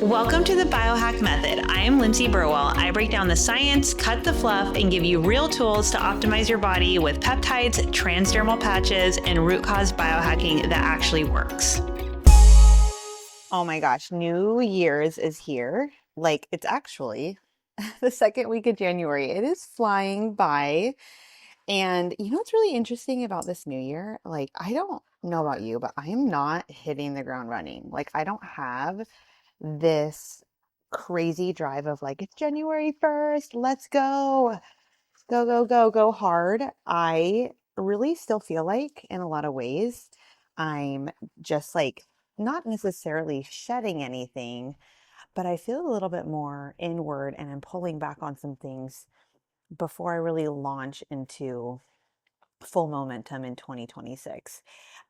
Welcome to the Biohack Method. I am Lindsay Burwell. I break down the science, cut the fluff, and give you real tools to optimize your body with peptides, transdermal patches, and root cause biohacking that actually works. Oh my gosh, New Year's is here. It's actually the second week of January. It is flying by. And you know what's really interesting about this new year? I don't know about you, but I am not hitting the ground running. I don't have this crazy drive of it's January 1st, let's go, go, go, go, go hard. I really still feel like, in a lot of ways, I'm just not necessarily shedding anything, but I feel a little bit more inward and I'm pulling back on some things before I really launch into full momentum in 2026.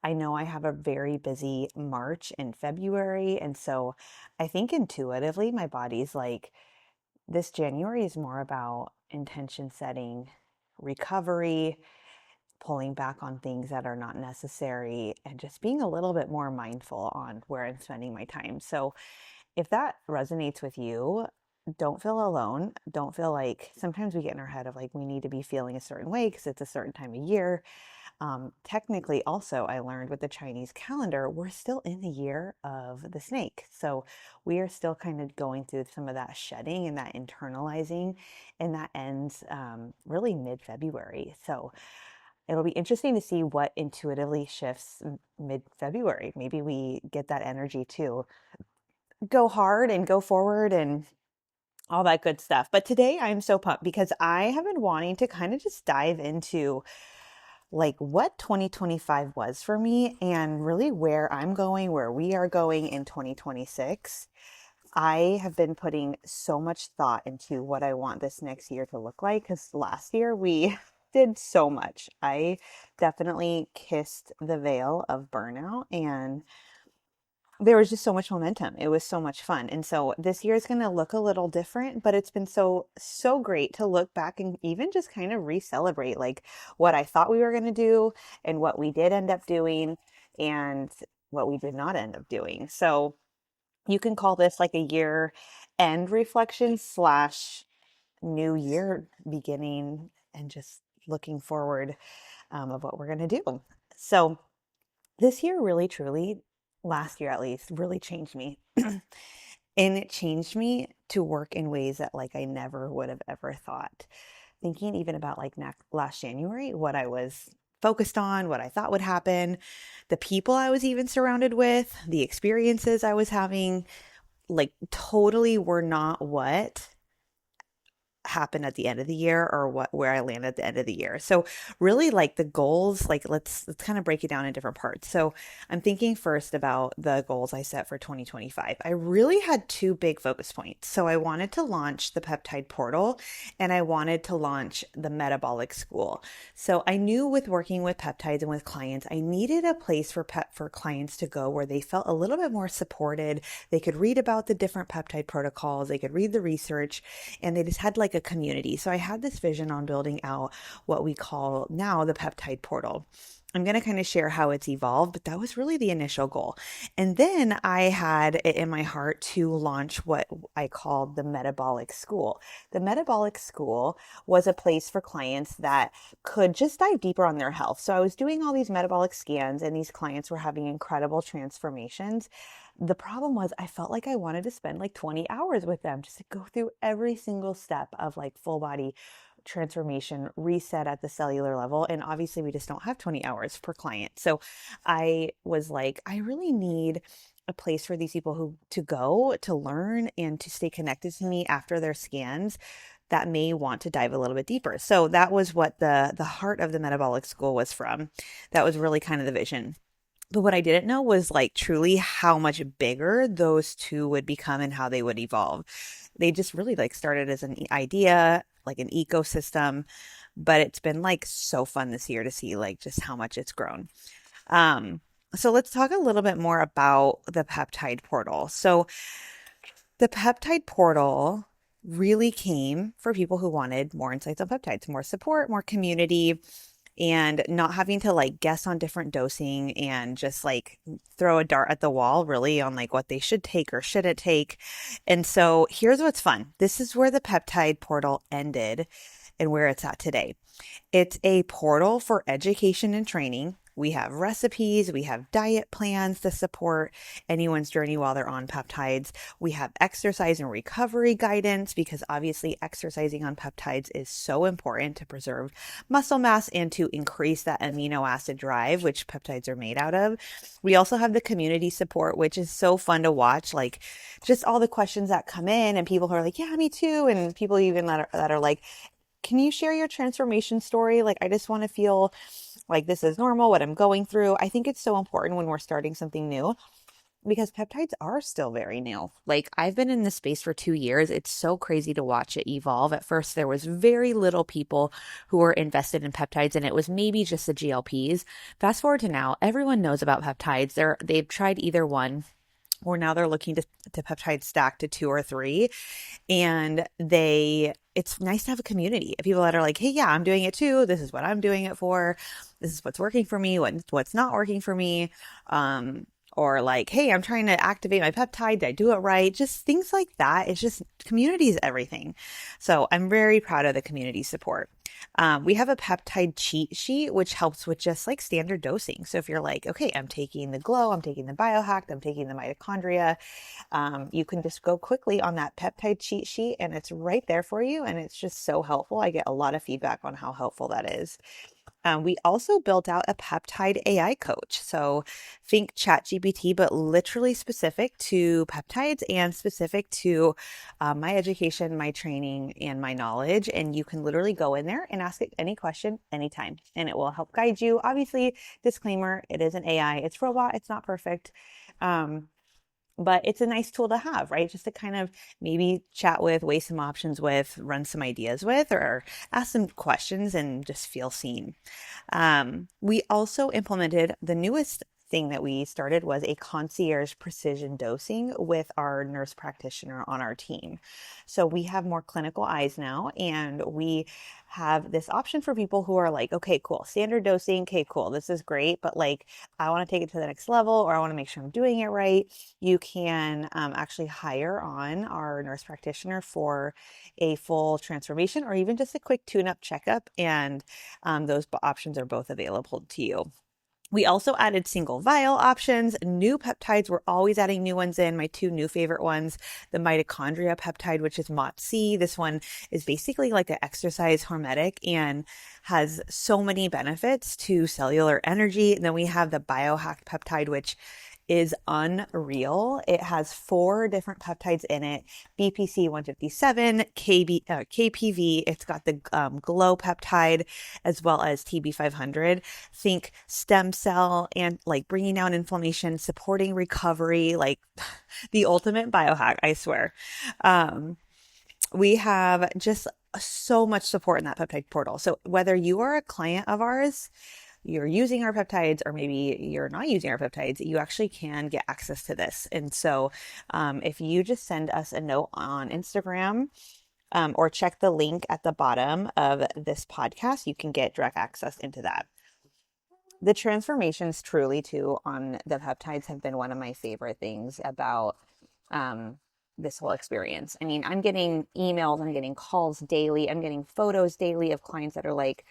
I know I have a very busy March and February, and so I think intuitively my body's like, this January is more about intention setting, recovery, pulling back on things that are not necessary, and just being a little bit more mindful on where I'm spending my time. So if that resonates with you, don't feel alone. Don't feel like sometimes we get in our head of we need to be feeling a certain way because it's a certain time of year. Technically, also, I learned with the Chinese calendar, we're still in the year of the snake. So we are still kind of going through some of that shedding and that internalizing, and that ends really mid-February. So it'll be interesting to see what intuitively shifts mid-February. Maybe we get that energy to go hard and go forward and all that good stuff. But today I'm so pumped because I have been wanting to kind of just dive into what 2025 was for me and really where I'm going, where we are going in 2026. I have been putting so much thought into what I want this next year to look like because last year we did so much. I definitely kissed the veil of burnout and there was just so much momentum. It was so much fun. And so this year is going to look a little different, but it's been so great to look back and even just kind of re-celebrate what I thought we were going to do and what we did end up doing and what we did not end up doing. So you can call this a year end reflection slash new year beginning and just looking forward of what we're going to do. So this year really truly, last year at least, really changed me. And it changed me to work in ways that I never would have ever thought. Thinking even about last January, what I was focused on, what I thought would happen, the people I was even surrounded with, the experiences I was having, totally were not what happen at the end of the year or where I land at the end of the year. So really the goals, let's kind of break it down in different parts. So I'm thinking first about the goals I set for 2025. I really had two big focus points. So I wanted to launch the peptide portal and I wanted to launch the metabolic school. So I knew with working with peptides and with clients, I needed a place for clients to go where they felt a little bit more supported. They could read about the different peptide protocols, they could read the research, and they just had a community. So I had this vision on building out what we call now the peptide portal. I'm going to kind of share how it's evolved, but that was really the initial goal. And then I had it in my heart to launch what I called the metabolic school. The metabolic school was a place for clients that could just dive deeper on their health. So I was doing all these metabolic scans and these clients were having incredible transformations. The problem was I felt like I wanted to spend 20 hours with them just to go through every single step of full body transformation, reset at the cellular level. And obviously we just don't have 20 hours per client. So I was I really need a place for these people who to go to learn and to stay connected to me after their scans that may want to dive a little bit deeper. So that was what the heart of the metabolic school was from. That was really kind of the vision. But what I didn't know was truly how much bigger those two would become and how they would evolve. They just really started as an idea, an ecosystem, but it's been so fun this year to see just how much it's grown. So let's talk a little bit more about the peptide portal. So the peptide portal really came for people who wanted more insights on peptides, more support, more community. and not having to like guess on different dosing and just like throw a dart at the wall really on like what they should take or shouldn't take. And so here's what's fun. This is where the peptide portal ended and where it's at today. It's a portal for education and training. We have recipes, we have diet plans to support anyone's journey while they're on peptides. We have exercise and recovery guidance because obviously exercising on peptides is so important to preserve muscle mass and to increase that amino acid drive, which peptides are made out of. We also have the community support, which is so fun to watch, like just all the questions that come in and people who are like, yeah, me too. And people even that are like, can you share your transformation story? Like, I just want to feel like this is normal, what I'm going through. I think it's so important when we're starting something new because peptides are still very new. Like, I've been in this space for 2 years. It's so crazy to watch it evolve. At first, there was very little people who were invested in peptides, and it was maybe just the GLPs. Fast forward to now, everyone knows about peptides. They've tried either one, or now they're looking to peptide stack to 2 or 3. And it's nice to have a community of people that are like, hey, yeah, I'm doing it too. This is what I'm doing it for. This is what's working for me, what's not working for me. Or like, hey, I'm trying to activate my peptide. Did I do it right? Just things like that. It's just community is everything. So I'm very proud of the community support. We have a peptide cheat sheet, which helps with just like standard dosing. So if you're like, okay, I'm taking the glow, I'm taking the biohack, I'm taking the mitochondria, you can just go quickly on that peptide cheat sheet and it's right there for you. And it's just so helpful. I get a lot of feedback on how helpful that is. We also built out a peptide AI coach. So think ChatGPT, but literally specific to peptides and specific to my education, my training, and my knowledge. And you can literally go in there and ask it any question anytime, and it will help guide you. Obviously, disclaimer, it is an AI. It's robot. It's not perfect. But it's a nice tool to have, right? Just to kind of maybe chat with, weigh some options with, run some ideas with, or ask some questions and just feel seen. We also implemented the newest thing that we started was a concierge precision dosing with our nurse practitioner on our team. So we have more clinical eyes now, and we have this option for people who are like, okay, cool, standard dosing. Okay, cool. This is great. But like, I want to take it to the next level, or I want to make sure I'm doing it right. You can actually hire on our nurse practitioner for a full transformation or even just a quick tune-up checkup. And those options are both available to you. We also added single vial options, new peptides. We're always adding new ones in. My 2 new favorite ones, the mitochondria peptide, which is MOTS-C. This one is basically like an exercise hormetic and has so many benefits to cellular energy. And then we have the biohack peptide, which is unreal. It has 4 different peptides in it: BPC 157, KPV. It's got the glow peptide as well as TB 500. Think stem cell and like bringing down inflammation, supporting recovery, like the ultimate biohack, I swear. We have just so much support in that peptide portal. So whether you are a client of ours, you're using our peptides, or maybe you're not using our peptides, you actually can get access to this. And so if you just send us a note on Instagram or check the link at the bottom of this podcast, you can get direct access into that. The transformations truly too on the peptides have been one of my favorite things about this whole experience. I mean, I'm getting emails, I'm getting calls daily, I'm getting photos daily of clients that are like,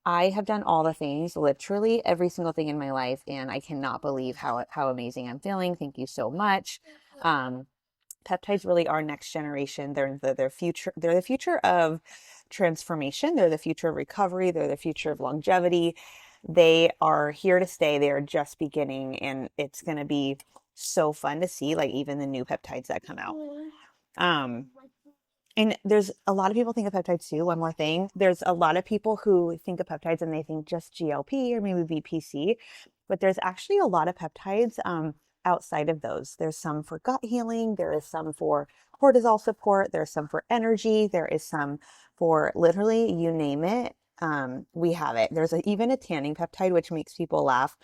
I have done all the things, literally every single thing in my life, and I cannot believe how amazing I'm feeling. Thank you so much. Peptides really are next generation. They're the future. They're the future of transformation. They're the future of recovery. They're the future of longevity. They are here to stay. They are just beginning, and it's going to be so fun to see, like even the new peptides that come out. And there's a lot of people think of peptides too. One more thing, there's a lot of people who think of peptides and they think just GLP or maybe BPC, but there's actually a lot of peptides outside of those. There's some for gut healing. There is some for cortisol support. There's some for energy. There is some for literally, you name it. We have it. There's even a tanning peptide, which makes people laugh.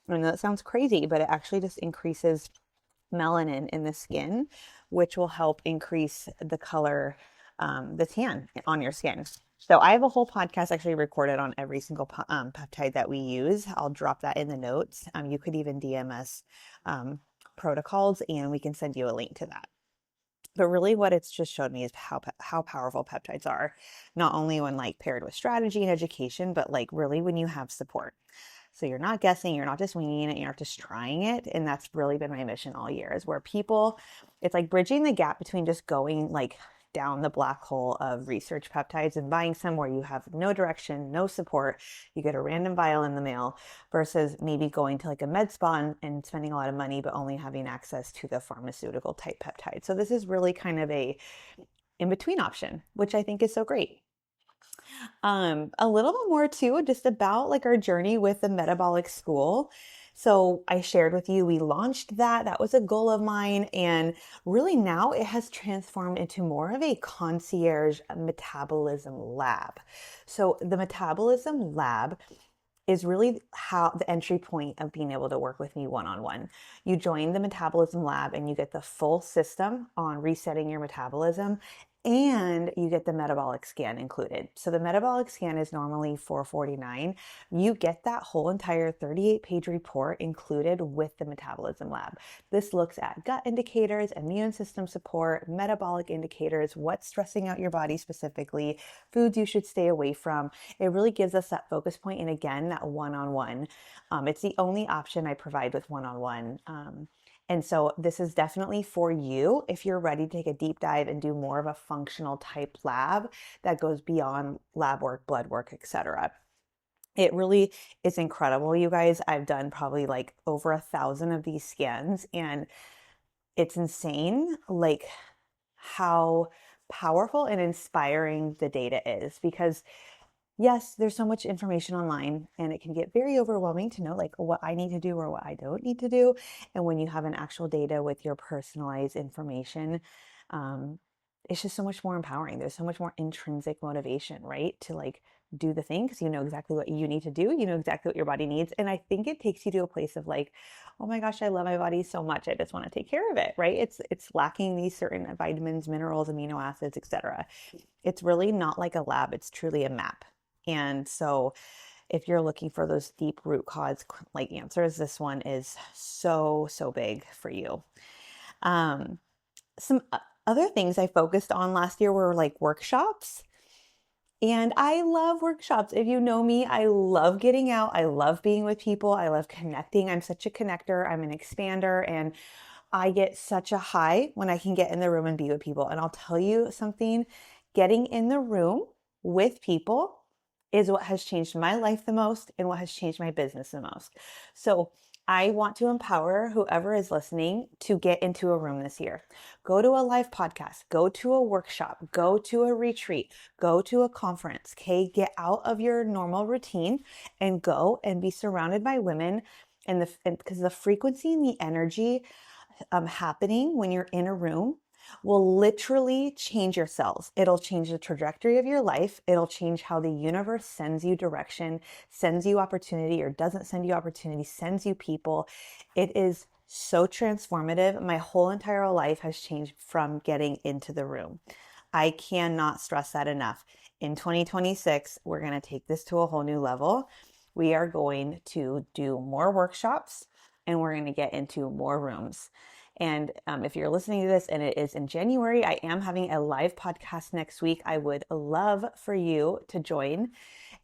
I know that sounds crazy, but it actually just increases melanin in the skin, which will help increase the color, the tan on your skin. So I have a whole podcast actually recorded on every single peptide that we use. I'll drop that in the notes. You could even DM us protocols and we can send you a link to that. But really what it's just showed me is how powerful peptides are, not only when like paired with strategy and education, but like really when you have support. So you're not guessing, you're not just winging it, you're not just trying it. And that's really been my mission all year, is where people, it's like bridging the gap between just going like down the black hole of research peptides and buying some where you have no direction, no support, you get a random vial in the mail, versus maybe going to like a med spa and spending a lot of money, but only having access to the pharmaceutical type peptide. So this is really kind of a in-between option, which I think is so great. A little bit more too, just about like our journey with the metabolic school. So I shared with you, we launched that. That was a goal of mine. And really now it has transformed into more of a concierge metabolism lab. So the metabolism lab is really how the entry point of being able to work with me one-on-one. You join the metabolism lab and you get the full system on resetting your metabolism, and you get the metabolic scan included. So the metabolic scan is normally $449. You get that whole entire 38-page report included with the metabolism lab. This looks at gut indicators, immune system support, metabolic indicators, what's stressing out your body specifically, foods you should stay away from. It really gives us that focus point, and again, that one-on-one. It's the only option I provide with one-on-one. And so this is definitely for you if you're ready to take a deep dive and do more of a functional type lab that goes beyond lab work, blood work, etc. It really is incredible, you guys. I've done probably like over 1,000 of these scans, and it's insane like how powerful and inspiring the data is, because yes, there's so much information online and it can get very overwhelming to know like what I need to do or what I don't need to do. And when you have an actual data with your personalized information, um, it's just so much more empowering. There's so much more intrinsic motivation, right? To like do the thing, because you know exactly what you need to do. You know exactly what your body needs. And I think it takes you to a place of like, oh my gosh, I love my body so much. I just want to take care of it, right? It's lacking these certain vitamins, minerals, amino acids, etc. It's really not like a lab. It's truly a map. And so if you're looking for those deep root cause like answers, this one is so, so big for you. Some other things I focused on last year were like workshops. And I love workshops. If you know me, I love getting out. I love being with people. I love connecting. I'm such a connector. I'm an expander. And I get such a high when I can get in the room and be with people. And I'll tell you something, getting in the room with people is what has changed my life the most and what has changed my business the most. So I want to empower whoever is listening to get into a room this year. Go to a live podcast, go to a workshop, go to a retreat, go to a conference, okay? Get out of your normal routine and go and be surrounded by women, and because the frequency and the energy happening when you're in a room will literally change your cells. It'll change the trajectory of your life. It'll change how the universe sends you direction, sends you opportunity, or doesn't send you opportunity, sends you people. It is so transformative. My whole entire life has changed from getting into the room. I cannot stress that enough. In 2026, we're going to take this to a whole new level. We are going to do more workshops and we're going to get into more rooms. And if you're listening to this and it is in January, I am having a live podcast next week. I would love for you to join.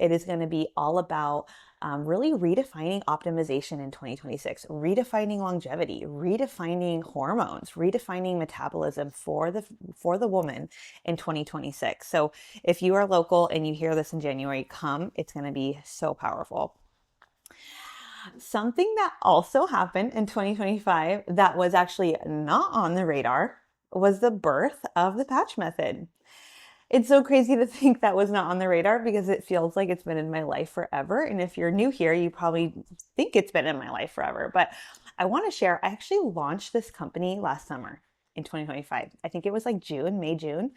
It is going to be all about really redefining optimization in 2026, redefining longevity, redefining hormones, redefining metabolism for the woman in 2026. So if you are local and you hear this in January, come. It's going to be so powerful. Something that also happened in 2025 that was actually not on the radar was the birth of the patch method. It's so crazy to think that was not on the radar because it feels like it's been in my life forever. And if you're new here, you probably think it's been in my life forever. But I want to share, I actually launched this company last summer in 2025. I think it was like May, June.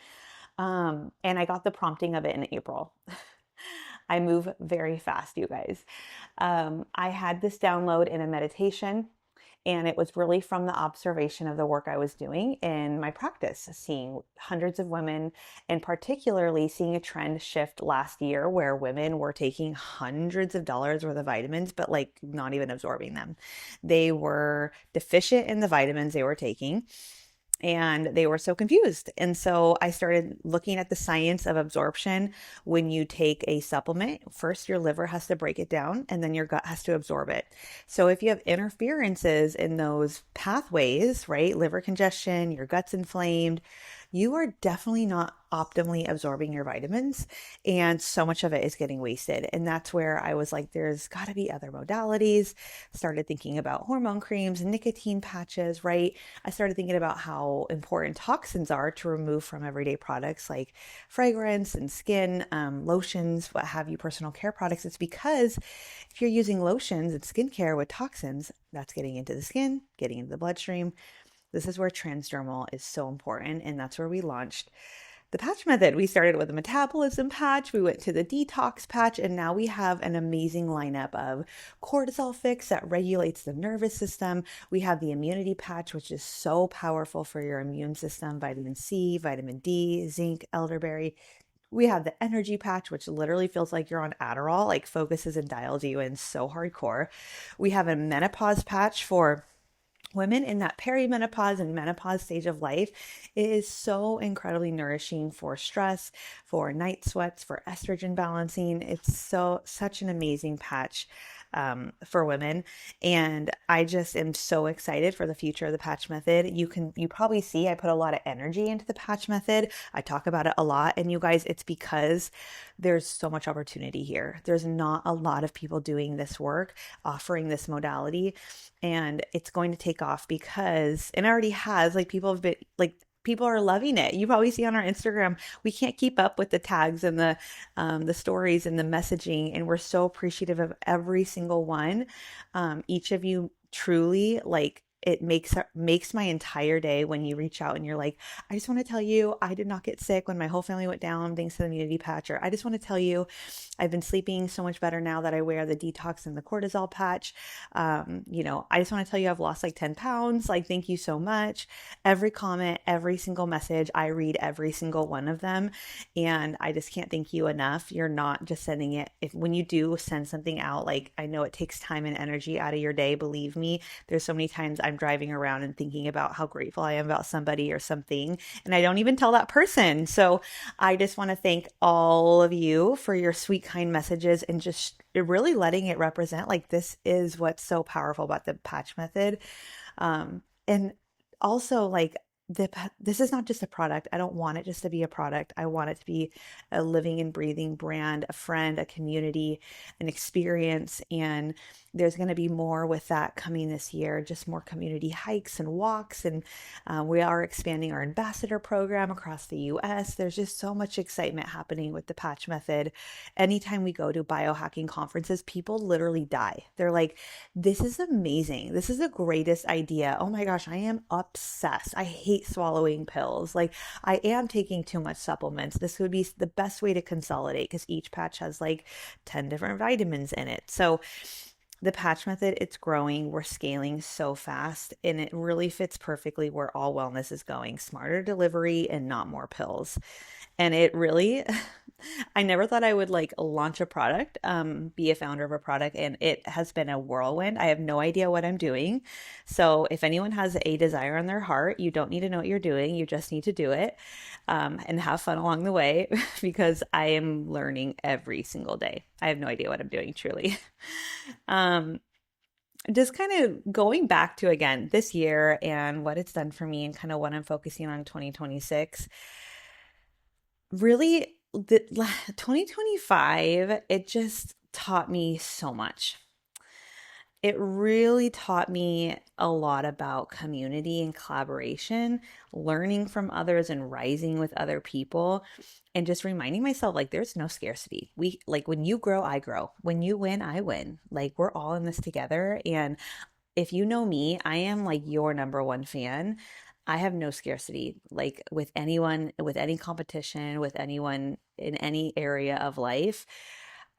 And I got the prompting of it in April. I move very fast, you guys. I had this download in a meditation, And it was really from the observation of the work I was doing in my practice, seeing hundreds of women, and particularly seeing a trend shift last year where women were taking hundreds of dollars worth of vitamins, but like not even absorbing them. They were deficient in the vitamins they were taking, and they were so confused. And so I started looking at the science of absorption. When you take a supplement, first your liver has to break it down and then your gut has to absorb it. So if you have interferences in those pathways, right, liver congestion, your gut's inflamed, you are definitely not optimally absorbing your vitamins, and so much of it is getting wasted. And that's where I was like, there's got to be other modalities. Started thinking about hormone creams, nicotine patches, right? I started thinking about how important toxins are to remove from everyday products like fragrance and skin, lotions, what have you, personal care products. It's because if you're using lotions and skincare with toxins, that's getting into the skin, getting into the bloodstream. This is where transdermal is so important, and that's where we launched the patch method. We started with a metabolism patch, we went to the detox patch, and now we have an amazing lineup of cortisol fix that regulates the nervous system. We have the immunity patch, which is so powerful for your immune system, vitamin C, vitamin D, zinc, elderberry. We have the energy patch, which literally feels like you're on Adderall, like focuses and dials you in so hardcore. We have a menopause patch for women in that perimenopause and menopause stage of life. It is so incredibly nourishing for stress, for night sweats, for estrogen balancing. It's such an amazing patch for women. And I just am so excited for the future of the patch method. You probably see I put a lot of energy into the patch method. I talk about it a lot. And you guys, it's because there's so much opportunity here. There's not a lot of people doing this work, offering this modality, and it's going to take off because it already has. Like, people have been like, people are loving it. You probably see on our Instagram, we can't keep up with the tags and the stories and the messaging, and we're so appreciative of every single one. Each of you truly, like, it makes my entire day when you reach out and you're like, I just want to tell you I did not get sick when my whole family went down thanks to the immunity patch, or I just want to tell you I've been sleeping so much better now that I wear the detox and the cortisol patch. I just want to tell you I've lost like 10 pounds. Like, thank you so much. Every comment, every single message, I read every single one of them. And I just can't thank you enough. You're not just sending it. When you do send something out, like, I know it takes time and energy out of your day. Believe me, there's so many times I'm driving around and thinking about how grateful I am about somebody or something, and I don't even tell that person. So I just want to thank all of you for your sweet, kind messages, and just really letting it represent, like, this is what's so powerful about the patch method. And also, like, this is not just a product. I don't want it just to be a product. I want it to be a living and breathing brand, a friend, a community, an experience. And there's going to be more with that coming this year, just more community hikes and walks. And we are expanding our ambassador program across the US. There's just so much excitement happening with the patch method. Anytime we go to biohacking conferences, people literally die. They're like, this is amazing. This is the greatest idea. Oh my gosh, I am obsessed. I hate swallowing pills. Like, I am taking too much supplements. This would be the best way to consolidate because each patch has like 10 different vitamins in it. So the patch method, it's growing. We're scaling so fast, and it really fits perfectly where all wellness is going. Smarter delivery and not more pills. And it really, I never thought I would like launch a product, be a founder of a product, and it has been a whirlwind. I have no idea what I'm doing. So if anyone has a desire in their heart, you don't need to know what you're doing. You just need to do it, and have fun along the way because I am learning every single day. I have no idea what I'm doing, truly. Just kind of going back to, again, this year and what it's done for me and kind of what I'm focusing on 2026. Really, the 2025, it just taught me so much. It really taught me a lot about community and collaboration, learning from others and rising with other people, and just reminding myself, like, there's no scarcity. Like, when you grow, I grow. When you win, I win. Like, we're all in this together. And if you know me, I am like your number one fan. I have no scarcity, like, with anyone, with any competition, with anyone in any area of life.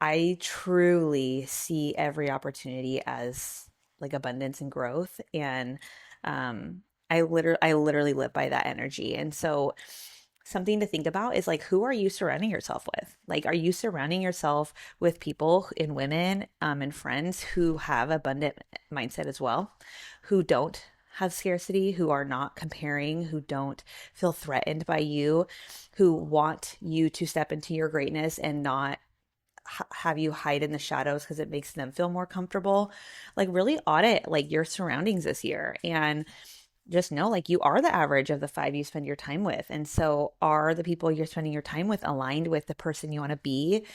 I truly see every opportunity as like abundance and growth. And I literally live by that energy. And so something to think about is like, who are you surrounding yourself with? Like, are you surrounding yourself with people and women and friends who have abundant mindset as well, who don't have scarcity, who are not comparing, who don't feel threatened by you, who want you to step into your greatness and not have you hide in the shadows because it makes them feel more comfortable. Like really audit like your surroundings this year, and just know like you are the average of the five you spend your time with. And so are the people you're spending your time with aligned with the person you want to be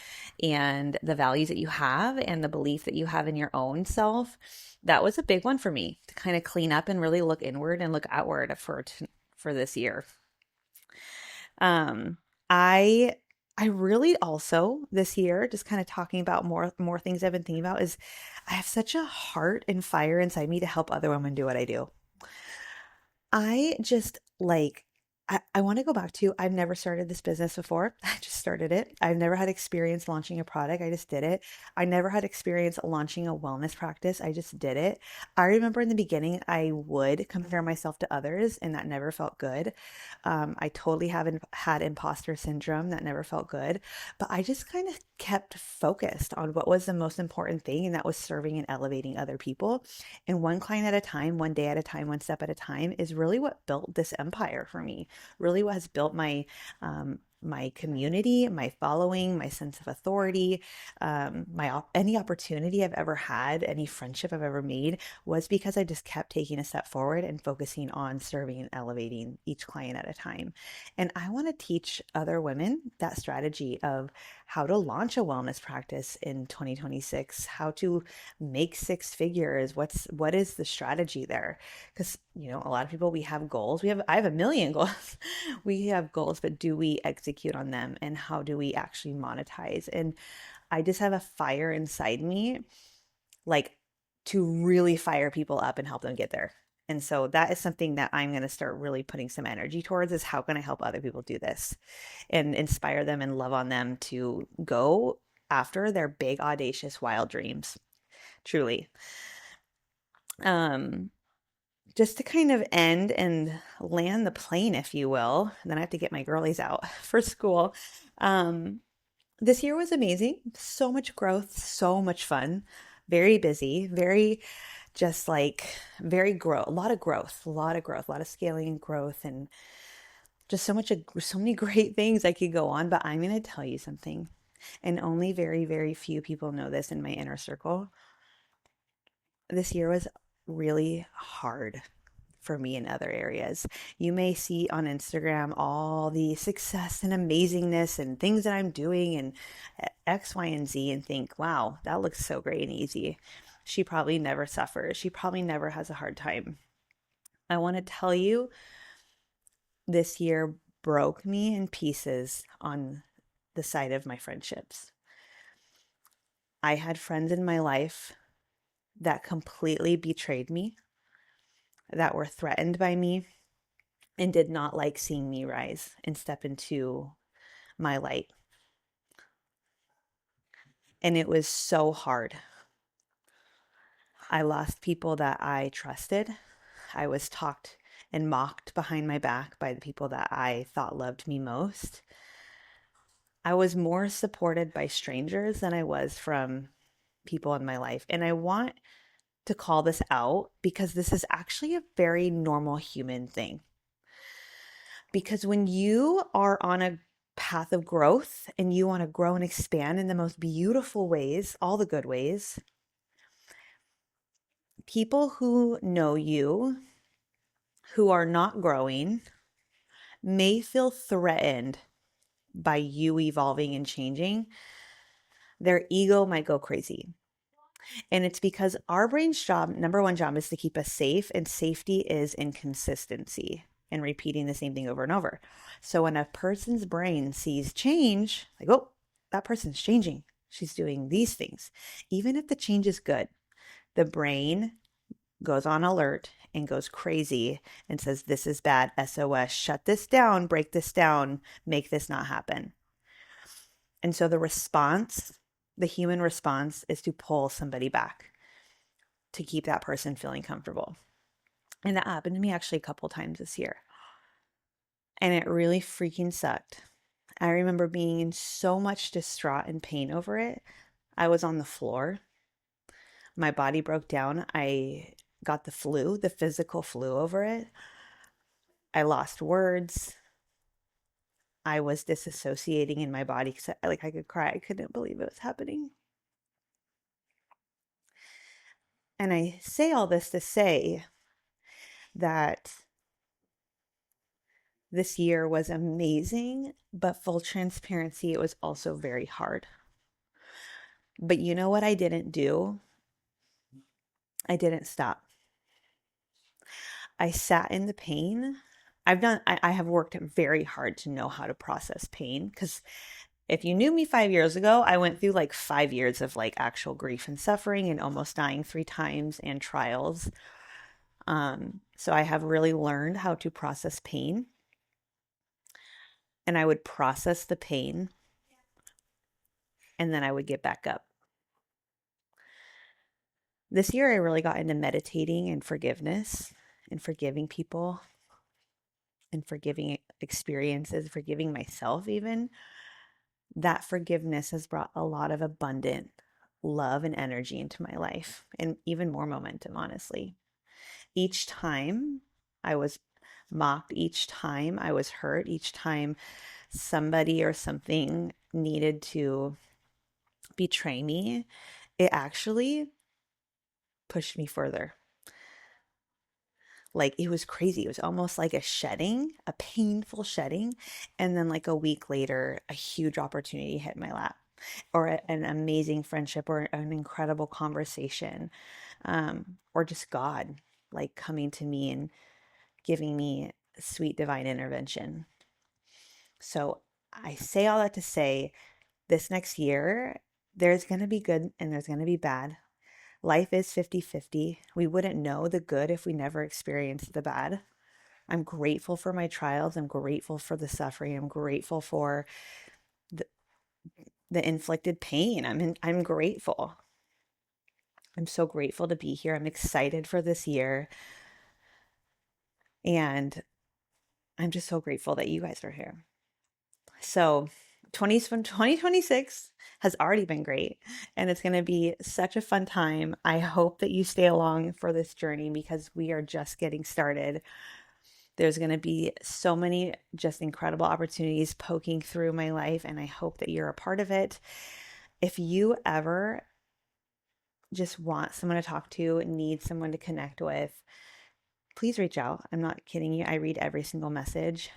and the values that you have and the belief that you have in your own self? That was a big one for me to kind of clean up and really look inward and look outward for this year. Um, I I really also this year, just kind of talking about more things I've been thinking about, is I have such a heart and fire inside me to help other women do what I do. I just like, I want to go back to, I've never started this business before. I just started it. I've never had experience launching a product. I just did it. I never had experience launching a wellness practice. I just did it. I remember in the beginning, I would compare myself to others, and that never felt good. I totally haven't had imposter syndrome. That never felt good. But I just kind of kept focused on what was the most important thing, and that was serving and elevating other people. And one client at a time, one day at a time, one step at a time is really what built this empire for me. Really what has built my community, my following, my sense of authority, any opportunity I've ever had, any friendship I've ever made was because I just kept taking a step forward and focusing on serving and elevating each client at a time. And I want to teach other women that strategy of how to launch a wellness practice in 2026, how to make six figures. What is the strategy there? Because a lot of people, we have goals. I have a million goals. We have goals, but do we execute on them? And how do we actually monetize? And I just have a fire inside me, like to really fire people up and help them get there. And so that is something that I'm going to start really putting some energy towards, is how can I help other people do this and inspire them and love on them to go after their big, audacious, wild dreams. Truly. Um, just to kind of end and land the plane, if you will, and then I have to get my girlies out for school. Um, this year was amazing. So much growth, so much fun, very busy, very just like very grow, a lot of growth, a lot of growth, a lot of scaling and growth, and just so many great things I could go on. But I'm going to tell you something, and only very, very few people know this in my inner circle. This year was really hard for me in other areas. You may see on Instagram all the success and amazingness and things that I'm doing and X, Y, and Z, and think, wow, that looks so great and easy. She probably never suffers. She probably never has a hard time. I want to tell you, this year broke me in pieces on the side of my friendships. I had friends in my life that completely betrayed me, that were threatened by me, and did not like seeing me rise and step into my light. And it was so hard. I lost people that I trusted. I was talked and mocked behind my back by the people that I thought loved me most. I was more supported by strangers than I was from people in my life. And I want to call this out because this is actually a very normal human thing. Because when you are on a path of growth and you want to grow and expand in the most beautiful ways, all the good ways, people who know you, who are not growing, may feel threatened by you evolving and changing. Their ego might go crazy. And it's because our brain's job, number one job, is to keep us safe, and safety is inconsistency and repeating the same thing over and over. So when a person's brain sees change, like, oh, that person's changing, she's doing these things, even if the change is good, the brain goes on alert and goes crazy and says, this is bad, SOS, shut this down, break this down, make this not happen. And so the human response is to pull somebody back. to keep that person feeling comfortable. And that happened to me actually a couple times this year. And it really freaking sucked. I remember being in so much distraught and pain over it. I was on the floor. My body broke down. I got the flu, the physical flu over it. I lost words. I was disassociating in my body because I could cry. I couldn't believe it was happening. And I say all this to say that this year was amazing, but full transparency, it was also very hard. But you know what I didn't do? I didn't stop. I sat in the pain. I have worked very hard to know how to process pain, because if you knew me 5 years ago, I went through like 5 years of like actual grief and suffering and almost dying 3 times and trials. So I have really learned how to process pain. And I would process the pain and then I would get back up. This year, I really got into meditating and forgiveness and forgiving people and forgiving experiences, forgiving myself even. That forgiveness has brought a lot of abundant love and energy into my life, and even more momentum, honestly. Each time I was mocked, each time I was hurt, each time somebody or something needed to betray me, it actually pushed me further. Like, it was crazy. It was almost like a shedding, a painful shedding. And then like a week later, a huge opportunity hit my lap, or an amazing friendship, or an incredible conversation, or just God like coming to me and giving me sweet divine intervention. So I say all that to say, this next year, there's going to be good and there's going to be bad. Life is 50-50. We wouldn't know the good if we never experienced the bad. I'm grateful for my trials. I'm grateful for the suffering. I'm grateful for the inflicted pain. I'm grateful. I'm so grateful to be here. I'm excited for this year. And I'm just so grateful that you guys are here. So 2026 has already been great, and it's going to be such a fun time. I hope that you stay along for this journey, because we are just getting started. There's going to be so many just incredible opportunities poking through my life, and I hope that you're a part of it. If you ever just want someone to talk to, need someone to connect with, please reach out. I'm not kidding you. I read every single message.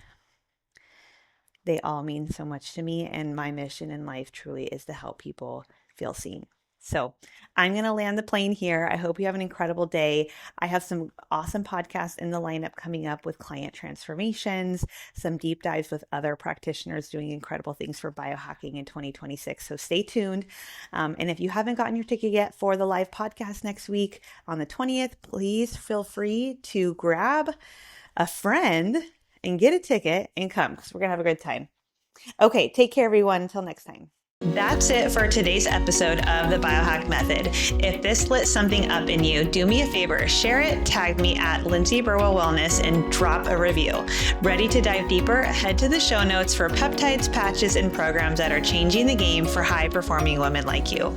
They all mean so much to me, and my mission in life truly is to help people feel seen. So I'm going to land the plane here. I hope you have an incredible day. I have some awesome podcasts in the lineup coming up with client transformations, some deep dives with other practitioners doing incredible things for biohacking in 2026. So stay tuned. And if you haven't gotten your ticket yet for the live podcast next week on the 20th, please feel free to grab a friend and get a ticket and come, because we're going to have a good time. Okay, take care, everyone. Until next time. That's it for today's episode of the Biohack Method. If this lit something up in you, do me a favor, share it, tag me at Lindsay Burwell Wellness, and drop a review. Ready to dive deeper? Head to the show notes for peptides, patches, and programs that are changing the game for high-performing women like you.